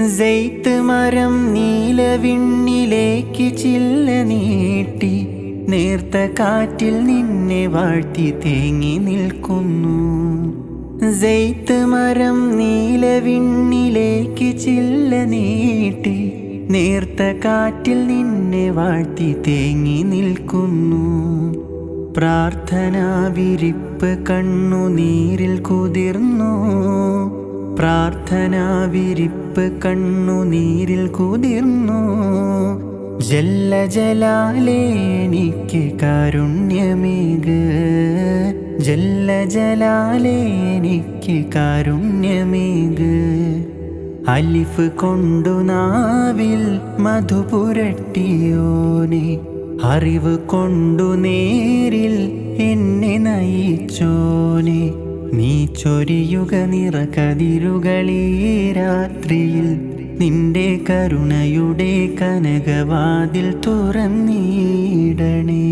സെയ്ത്ത് മരം നീലവിണ്ണിലേക്ക് ചില്ല നീട്ടി നേർത്ത കാറ്റിൽ നിന്നെ വാഴ്ത്തി തേങ്ങി നിൽക്കുന്നു. സെയ്ത്ത് മരം നീലവിണ്ണിലേക്ക് ചില്ല നീട്ടി നേർത്ത കാറ്റിൽ നിന്നെ വാഴ്ത്തി തേങ്ങി നിൽക്കുന്നു. പ്രാർത്ഥനാ വിരിപ്പ് കണ്ണുനീരിൽ കുതിർന്നു. പ്രാർത്ഥനാ വിരിപ്പ് കണ്ണുനീരിൽ കുതിർന്നു. ജല്ല ജലാലേ എനിക്ക് കാരുണ്യമേക്. ജല്ല ജലാലേ എനിക്ക് കാരുണ്യമേക്. അലിഫ് കൊണ്ടു നാവിൽ മധുപുരട്ടിയോനെ, അറിവ് കൊണ്ടു നേരിൽ എന്നെ നയിച്ചോനെ. നീ ചൊരിയുക നിറകതിരുകളീ രാത്രിയിൽ, നിന്റെ കരുണയുടെ കനകവാതിൽ തുറന്നിടണേ.